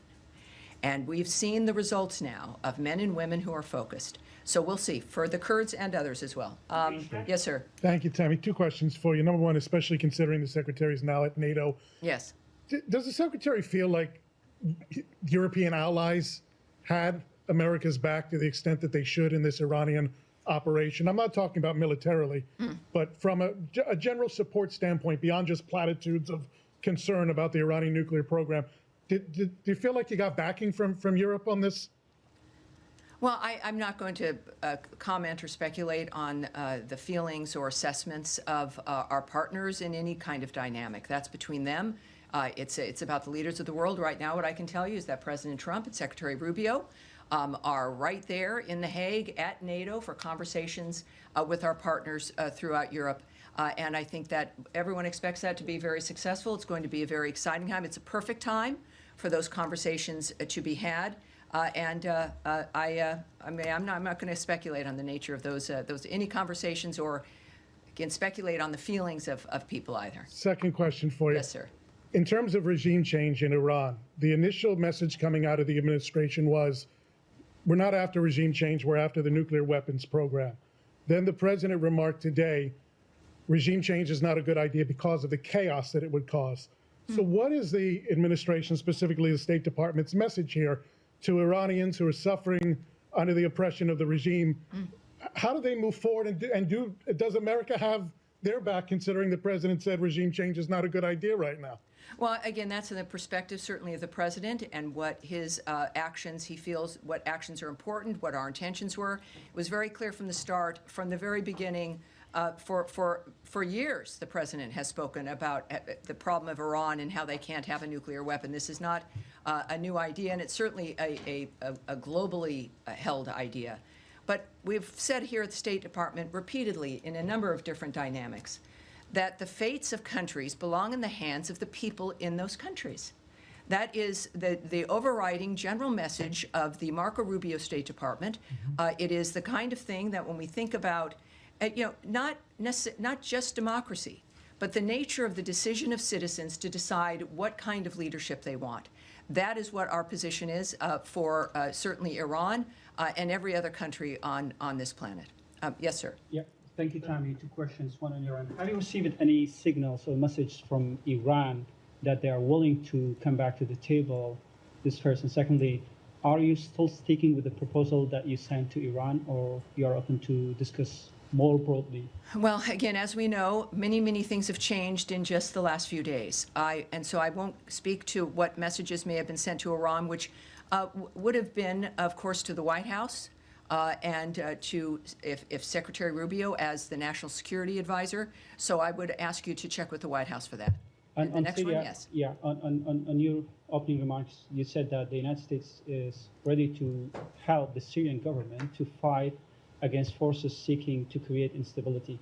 and we've seen the results now of men and women who are focused. So we'll see for the Kurds and others as well. Yes, sir. Thank you, Tammy. Two questions for you. Number one, especially considering the Secretary is now at NATO. Yes. Does the Secretary feel like European allies had America's back to the extent that they should in this Iranian operation? I'm not talking about militarily, but from a general support standpoint, beyond just platitudes of concern about the Iranian nuclear program, do you feel like you got backing from Europe on this? Well, I'm not going to comment or speculate on the feelings or assessments of our partners in any kind of dynamic. That's between them. It's about the leaders of the world. Right now, what I can tell you is that President Trump and Secretary Rubio are right there in The Hague at NATO for conversations with our partners throughout Europe. And I think that everyone expects that to be very successful. It's going to be a very exciting time. It's a perfect time for those conversations to be had. I'm not going to speculate on the nature of those any conversations or, again, speculate on the feelings of people either. Second question for you. Yes, sir. In terms of regime change in Iran, the initial message coming out of the administration was, we're not after regime change, we're after the nuclear weapons program. Then the president remarked today, regime change is not a good idea because of the chaos that it would cause. So what is the administration, specifically the State Department's message here to Iranians who are suffering under the oppression of the regime? How do they move forward, and does America have their back, considering the president said regime change is not a good idea right now? Well, again, that's in the perspective certainly of the president and what his actions, he feels what actions are important, what our intentions were. It was very clear from the start, from the very beginning. For years, the president has spoken about the problem of Iran and how they can't have a nuclear weapon. This is not a new idea, and it's certainly a globally held idea. But we've said here at the State Department repeatedly in a number of different dynamics that the fates of countries belong in the hands of the people in those countries. That is the overriding general message of the Marco Rubio State Department. It is the kind of thing that when we think about not just democracy, but the nature of the decision of citizens to decide what kind of leadership they want. That is what our position is for certainly Iran and every other country on this planet. Yes, sir. Yeah, thank you, Tammy. Two questions, one on Iran. Have you received any signals or message from Iran that they are willing to come back to the table? This first. And secondly, are you still sticking with the proposal that you sent to Iran, or you are open to discuss more broadly? Well, again, as we know, many things have changed in just the last few days. And so I won't speak to what messages may have been sent to Iran, which would have been, of course, to the White House and to if Secretary Rubio as the National Security Advisor. So I would ask you to check with the White House for that. And the next Syria, one, yes. Yeah, on your opening remarks, you said that the United States is ready to help the Syrian government to fight against forces seeking to create instability.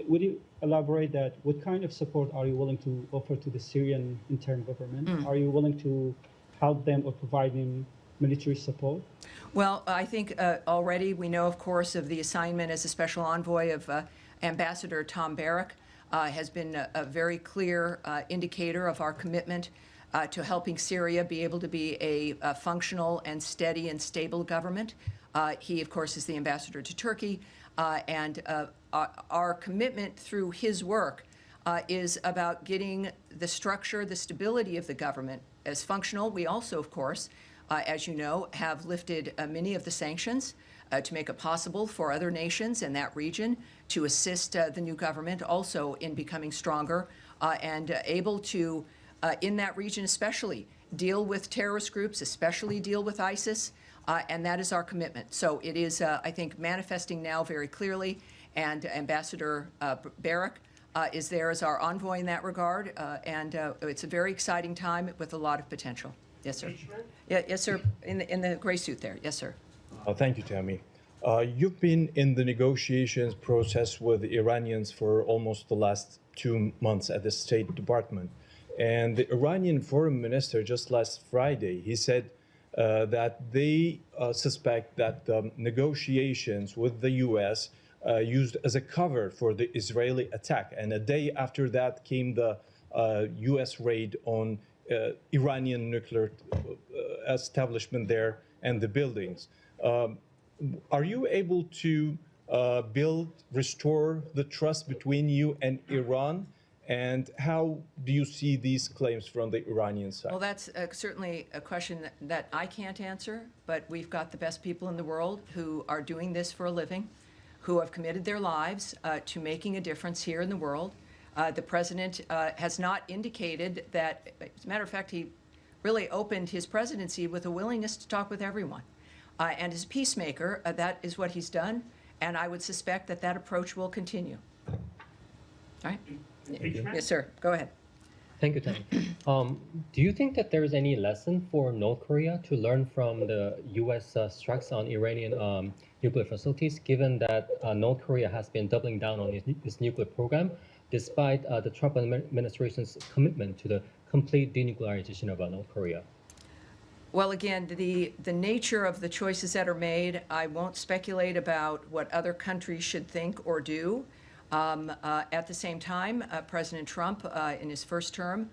Would you elaborate that? What kind of support are you willing to offer to the Syrian interim government? Are you willing to help them or provide them military support? Well, I think already we know, of course, of the assignment as a special envoy of Ambassador Tom Barrack has been a very clear indicator of our commitment to helping Syria be able to be a functional and steady and stable government. He, of course, is the ambassador to Turkey, and our commitment through his work is about getting the structure, the stability of the government as functional. We also, of course, as you know, have lifted many of the sanctions to make it possible for other nations in that region to assist the new government also in becoming stronger and able to, in that region especially, deal with terrorist groups, especially deal with ISIS. And that is our commitment. So it is, I think, manifesting now very clearly, and Ambassador Barrack is there as our envoy in that regard, and it's a very exciting time with a lot of potential. Yes, sir. Yeah, yes, sir. In the gray suit there. Yes, sir. Thank you, Tammy. You've been in the negotiations process with the Iranians for almost the last 2 months at the State Department, and the Iranian Foreign Minister just last Friday, he said that they suspect that the negotiations with the U.S. Used as a cover for the Israeli attack. And a day after that came the U.S. raid on Iranian nuclear establishment there and the buildings. Are you able to restore the trust between you and Iran? And how do you see these claims from the Iranian side? Well, that's certainly a question that I can't answer, but we've got the best people in the world who are doing this for a living, who have committed their lives to making a difference here in the world. The president has not indicated that, as a matter of fact, he really opened his presidency with a willingness to talk with everyone. And as a peacemaker, that is what he's done, and I would suspect that that approach will continue. All right? Yes, sir. Go ahead. Thank you, Tammy. Do you think that there is any lesson for North Korea to learn from the U.S. strikes on Iranian nuclear facilities, given that North Korea has been doubling down on its nuclear program, despite the Trump administration's commitment to the complete denuclearization of North Korea? Well, again, the nature of the choices that are made, I won't speculate about what other countries should think or do. At the same time, President Trump, in his first term,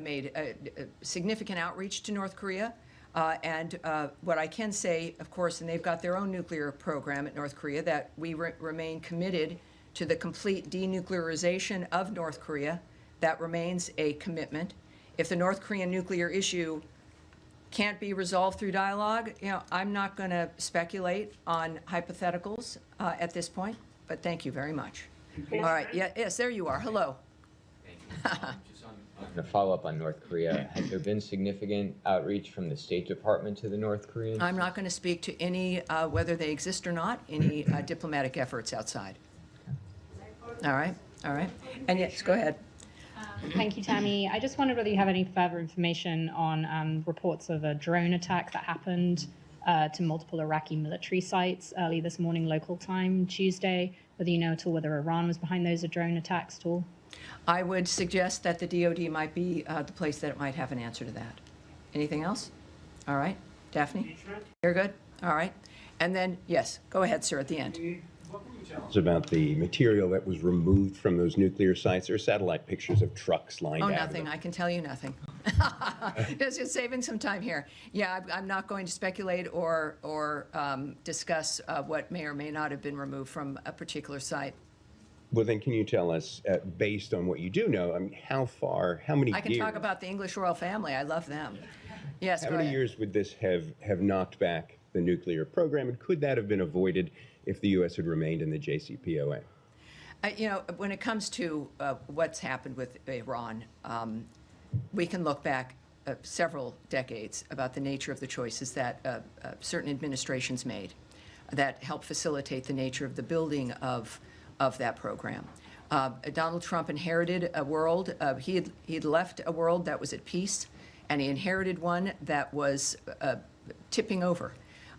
made a significant outreach to North Korea. And what I can say, of course, and they've got their own nuclear program at North Korea, that we remain committed to the complete denuclearization of North Korea. That remains a commitment. If the North Korean nuclear issue can't be resolved through dialogue, I'm not going to speculate on hypotheticals at this point, but thank you very much. All right. Yes, there you are. Hello. To follow up on North Korea, has there been significant outreach from the State Department to the North Koreans? I'm not going to speak to any, whether they exist or not, any diplomatic efforts outside. All right. All right. And yes, go ahead. Thank you, Tammy. I just wondered whether you have any further information on reports of a drone attack that happened to multiple Iraqi military sites early this morning, local time, Tuesday, whether you know at all whether Iran was behind those drone attacks at all? I would suggest that the DOD might be the place that it might have an answer to that. Anything else? All right. Daphne? You're good? All right. And then, yes, go ahead, sir, at the end. It's about the material that was removed from those nuclear sites. There are satellite pictures of trucks lined out. Oh, nothing. I can tell you nothing. Just saving some time here. Yeah, I'm not going to speculate or discuss what may or may not have been removed from a particular site. Well, then can you tell us, based on what you do know, I mean, how many years? I can talk about the English royal family. I love them. Yes, How many years would this have knocked back the nuclear program, and could that have been avoided if the U.S. had remained in the JCPOA? When it comes to what's happened with Iran, we can look back several decades about the nature of the choices that certain administrations made that helped facilitate the nature of the building of that program. Donald Trump inherited a world, he'd left a world that was at peace, and he inherited one that was tipping over.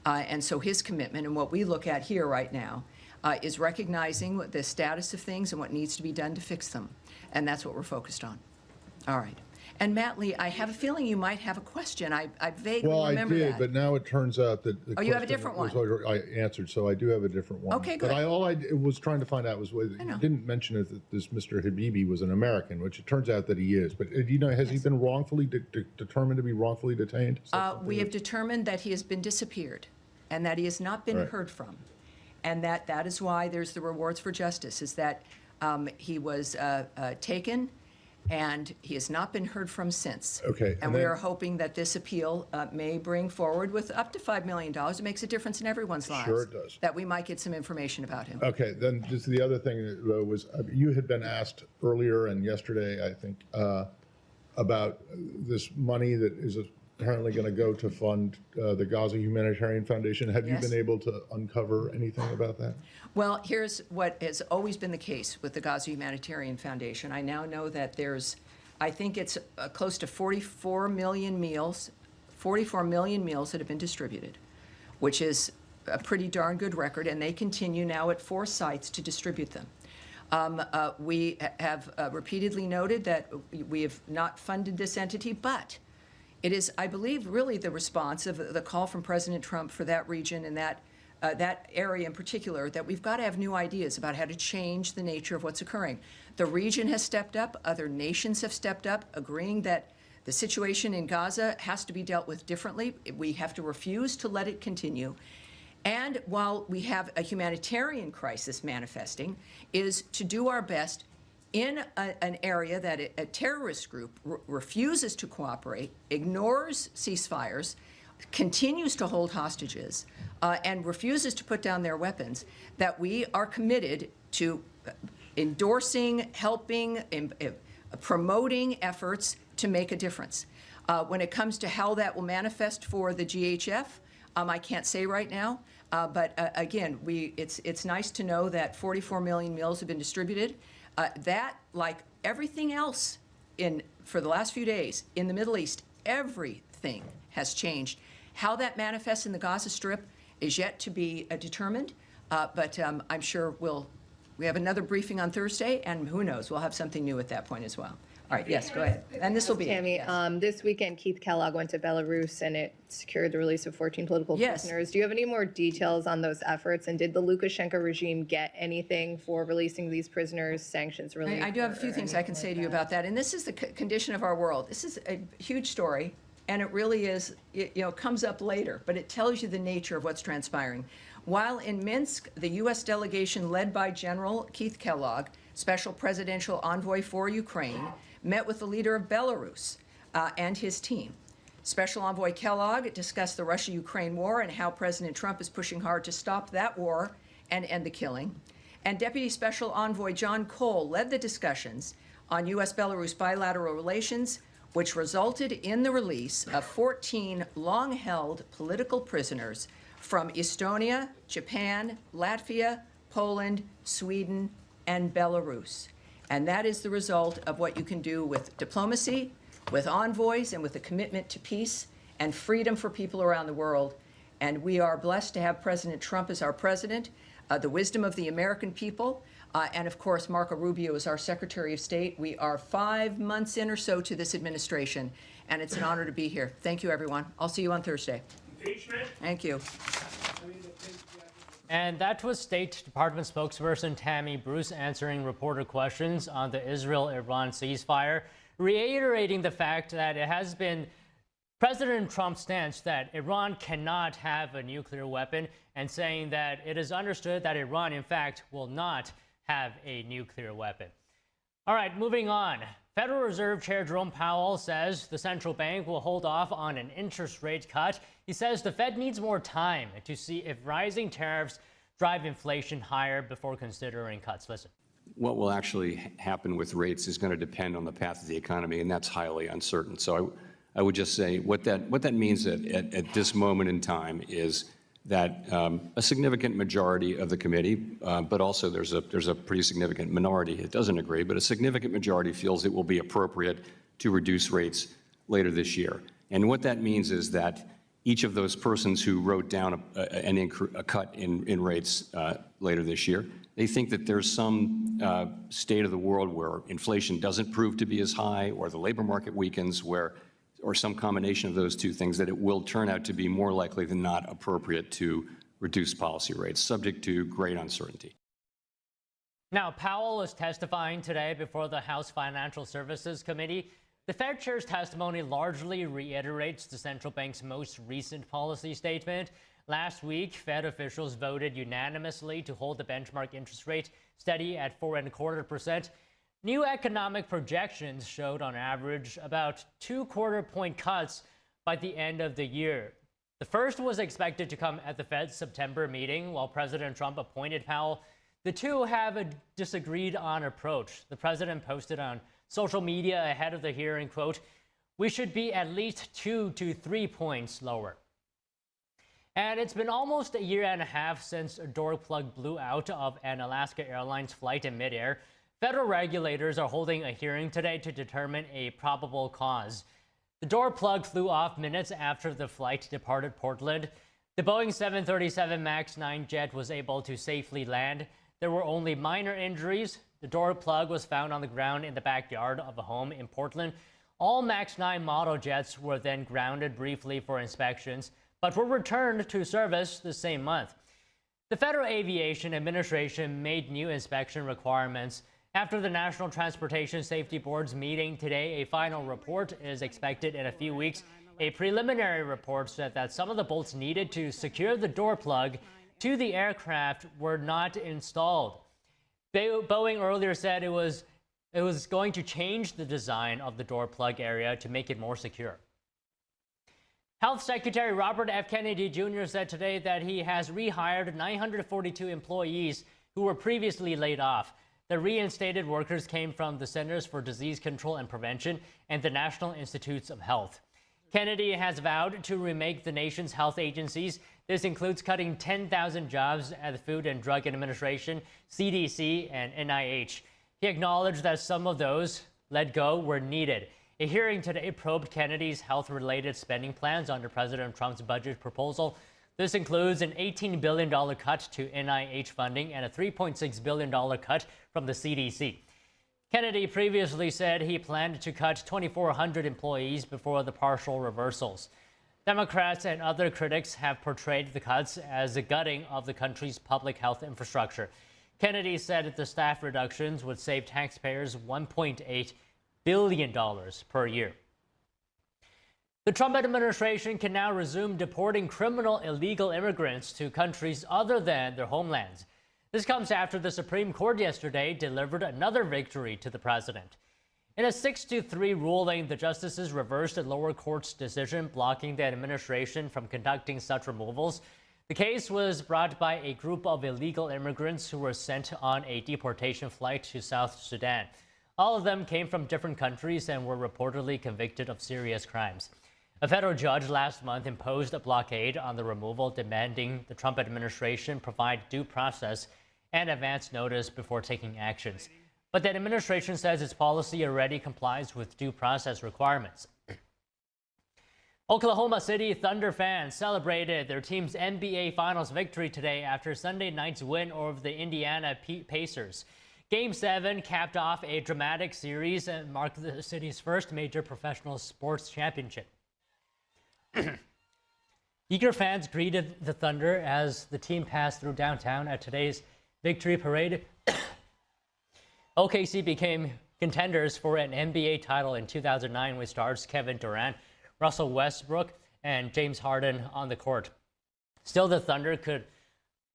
And so his commitment, and what we look at here right now, is recognizing the status of things and what needs to be done to fix them. And that's what we're focused on. All right. And Matt Lee, I have a feeling you might have a question. I vaguely remember that. Well, I did, but now it turns out that the you have a different one. I answered, so I do have a different one. Okay, good. But all I was trying to find out was whether you didn't mention that this Mr. Habibi was an American, which it turns out that he is. But has he been wrongfully determined to be wrongfully detained? We have determined that he has been disappeared and that he has not been heard from. And that is why there's the rewards for justice, is that he was taken and he has not been heard from since. Okay. And we are hoping that this appeal may bring forward, with up to $5 million, it makes a difference in everyone's lives. Sure it does. That we might get some information about him. Okay, then just the other thing was, you had been asked earlier and yesterday, I think, about this money that is apparently going to go to fund the Gaza Humanitarian Foundation. Have you been able to uncover anything about that? Well, here's what has always been the case with the Gaza Humanitarian Foundation. I now know that there's, I think it's close to 44 million meals that have been distributed, which is a pretty darn good record, and they continue now at 4 sites to distribute them. We have repeatedly noted that we have not funded this entity, but It is, I believe, really the response of the call from President Trump for that region and that area in particular, that we've got to have new ideas about how to change the nature of what's occurring. The region has stepped up, other nations have stepped up, agreeing that the situation in Gaza has to be dealt with differently. We have to refuse to let it continue. And while we have a humanitarian crisis manifesting, is to do our best in an area that a terrorist group refuses to cooperate, ignores ceasefires, continues to hold hostages, and refuses to put down their weapons, that we are committed to endorsing, helping, promoting efforts to make a difference. When it comes to how that will manifest for the GHF, I can't say right now, but again, it's nice to know that 44 million meals have been distributed. That, like everything else for the last few days in the Middle East, everything has changed. How that manifests in the Gaza Strip is yet to be determined, but I'm sure we have another briefing on Thursday, and who knows, we'll have something new at that point as well. All right, yes, go ahead. And this will be Tammy, yes. This weekend, Keith Kellogg went to Belarus and it secured the release of 14 political prisoners. Do you have any more details on those efforts? And did the Lukashenko regime get anything for releasing these prisoners, sanctions relief? I do have a few things I can say to you about that. And this is the condition of our world. This is a huge story, and it really is, comes up later, but it tells you the nature of what's transpiring. While in Minsk, the U.S. delegation led by General Keith Kellogg, Special Presidential Envoy for Ukraine, met with the leader of Belarus and his team. Special Envoy Kellogg discussed the Russia-Ukraine war and how President Trump is pushing hard to stop that war and end the killing. And Deputy Special Envoy John Cole led the discussions on U.S.-Belarus bilateral relations, which resulted in the release of 14 long-held political prisoners from Estonia, Japan, Latvia, Poland, Sweden, and Belarus. And that is the result of what you can do with diplomacy, with envoys, and with a commitment to peace and freedom for people around the world. And we are blessed to have President Trump as our president, the wisdom of the American people, and of course, Marco Rubio is our Secretary of State. We are 5 months in or so to this administration, and it's an honor to be here. Thank you, everyone. I'll see you on Thursday. Thank you. And that was State Department spokesperson Tammy Bruce answering reporter questions on the Israel-Iran ceasefire, reiterating the fact that it has been President Trump's stance that Iran cannot have a nuclear weapon, and saying that it is understood that Iran, in fact, will not have a nuclear weapon. All right, moving on. Federal Reserve Chair Jerome Powell says the central bank will hold off on an interest rate cut. He says the Fed needs more time to see if rising tariffs drive inflation higher before considering cuts. Listen. What will actually happen with rates is going to depend on the path of the economy, and that's highly uncertain. So I would just say what that means at this moment in time is that a significant majority of the committee, but also there's a pretty significant minority that doesn't agree, but a significant majority feels it will be appropriate to reduce rates later this year. And what that means is that each of those persons who wrote down a cut in rates later this year, they think that there's some state of the world where inflation doesn't prove to be as high, or the labor market weakens, or some combination of those two things, that it will turn out to be more likely than not appropriate to reduce policy rates, subject to great uncertainty. Now, Powell is testifying today before the House Financial Services Committee. The Fed chair's testimony largely reiterates the central bank's most recent policy statement. Last week, Fed officials voted unanimously to hold the benchmark interest rate steady at 4.25%. New economic projections showed on average about 2 quarter-point cuts by the end of the year. The first was expected to come at the Fed's September meeting, while President Trump appointed Powell. The two have a disagreed on approach. The president posted on social media ahead of the hearing, quote, "We should be at least 2 to 3 points lower." And it's been almost a year and a half since a door plug blew out of an Alaska Airlines flight in midair. Federal regulators are holding a hearing today to determine a probable cause. The door plug flew off minutes after the flight departed Portland. The Boeing 737 MAX 9 jet was able to safely land. There were only minor injuries. The door plug was found on the ground in the backyard of a home in Portland. All MAX 9 model jets were then grounded briefly for inspections, but were returned to service the same month. The Federal Aviation Administration made new inspection requirements after the National Transportation Safety Board's meeting today. A final report is expected in a few weeks. A preliminary report said that some of the bolts needed to secure the door plug to the aircraft were not installed. Boeing earlier said it was going to change the design of the door plug area to make it more secure. Health Secretary Robert F. Kennedy Jr. said today that he has rehired 942 employees who were previously laid off. The reinstated workers came from the Centers for Disease Control and Prevention and the National Institutes of Health. Kennedy has vowed to remake the nation's health agencies. This includes cutting 10,000 jobs at the Food and Drug Administration, CDC, and NIH. He acknowledged that some of those let go were needed. A hearing today probed Kennedy's health-related spending plans under President Trump's budget proposal. This includes an $18 billion cut to NIH funding and a $3.6 billion cut from the CDC. Kennedy previously said he planned to cut 2,400 employees before the partial reversals. Democrats and other critics have portrayed the cuts as a gutting of the country's public health infrastructure. Kennedy said that the staff reductions would save taxpayers $1.8 billion per year. The Trump administration can now resume deporting criminal illegal immigrants to countries other than their homelands. This comes after the Supreme Court yesterday delivered another victory to the president. In a 6-3 ruling, the justices reversed a lower court's decision blocking the administration from conducting such removals. The case was brought by a group of illegal immigrants who were sent on a deportation flight to South Sudan. All of them came from different countries and were reportedly convicted of serious crimes. A federal judge last month imposed a blockade on the removal, demanding the Trump administration provide due process and advance notice before taking actions. But the administration says its policy already complies with due process requirements. Oklahoma City Thunder fans celebrated their team's NBA Finals victory today after Sunday night's win over the Indiana Pacers. Game 7 capped off a dramatic series and marked the city's first major professional sports championship. Eager fans greeted the Thunder as the team passed through downtown at today's victory parade. OKC became contenders for an NBA title in 2009 with stars Kevin Durant, Russell Westbrook, and James Harden on the court. Still, the Thunder could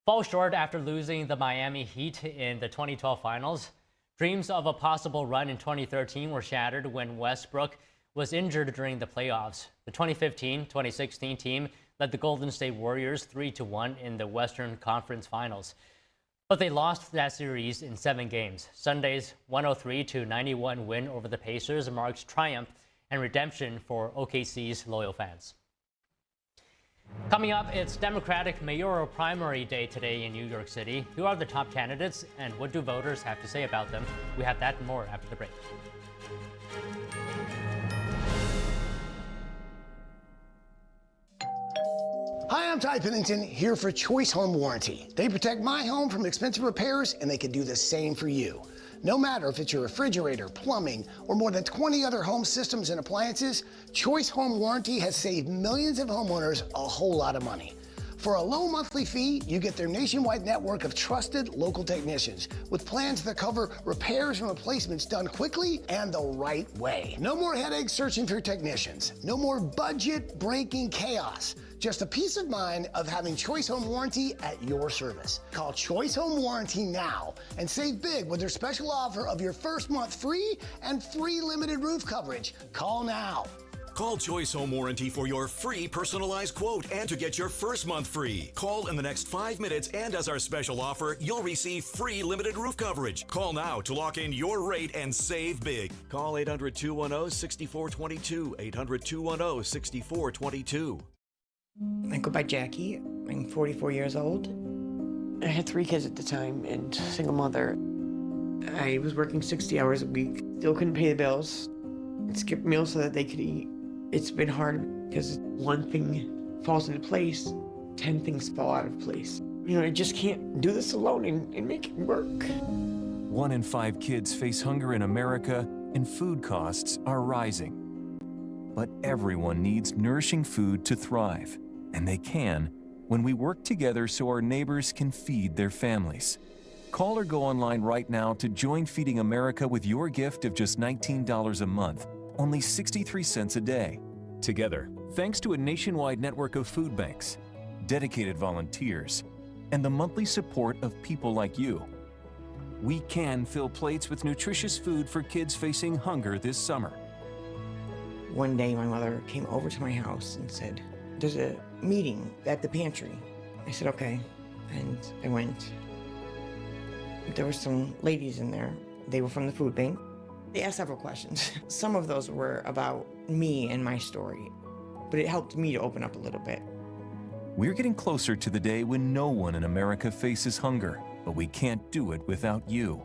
fall short after losing the Miami Heat in the 2012 finals. Dreams of a possible run in 2013 were shattered when Westbrook was injured during the playoffs. The 2015-2016 team led the Golden State Warriors 3-1 in the Western Conference Finals. But they lost that series in 7 games. Sunday's 103-91 win over the Pacers marks triumph and redemption for OKC's loyal fans. Coming up, it's Democratic mayoral primary day today in New York City. Who are the top candidates and what do voters have to say about them? We have that and more after the break. Hi, I'm Ty Pennington, here for Choice Home Warranty. They protect my home from expensive repairs, and they can do the same for you. No matter if it's your refrigerator, plumbing, or more than 20 other home systems and appliances, Choice Home Warranty has saved millions of homeowners a whole lot of money. For a low monthly fee, you get their nationwide network of trusted local technicians with plans that cover repairs and replacements done quickly and the right way. No more headaches searching for technicians. No more budget-breaking chaos. Just a peace of mind of having Choice Home Warranty at your service. Call Choice Home Warranty now and save big with their special offer of your first month free and free limited roof coverage. Call now. Call Choice Home Warranty for your free personalized quote and to get your first month free. Call in the next 5 minutes, and as our special offer, you'll receive free limited roof coverage. Call now to lock in your rate and save big. Call 800-210-6422. 800-210-6422. I go by Jackie. I'm 44 years old. I had 3 kids at the time and single mother. I was working 60 hours a week. Still couldn't pay the bills. Skip meals so that they could eat. It's been hard because one thing falls into place, 10 things fall out of place. You know, I just can't do this alone and make it work. 1 in 5 kids face hunger in America, and food costs are rising. But everyone needs nourishing food to thrive, and they can when we work together so our neighbors can feed their families. Call or go online right now to join Feeding America with your gift of just $19 a month, only 63 cents a day. Together, thanks to a nationwide network of food banks, dedicated volunteers, and the monthly support of people like you, we can fill plates with nutritious food for kids facing hunger this summer. One day my mother came over to my house and said, "There's a meeting at the pantry." I said, "Okay." And I went. There were some ladies in there. They were from the food bank. They asked several questions. Some of those were about me and my story, but it helped me to open up a little bit. We're getting closer to the day when no one in America faces hunger, but we can't do it without you.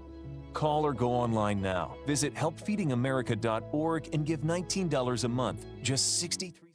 Call or go online now. Visit helpfeedingamerica.org and give $19 a month, just 63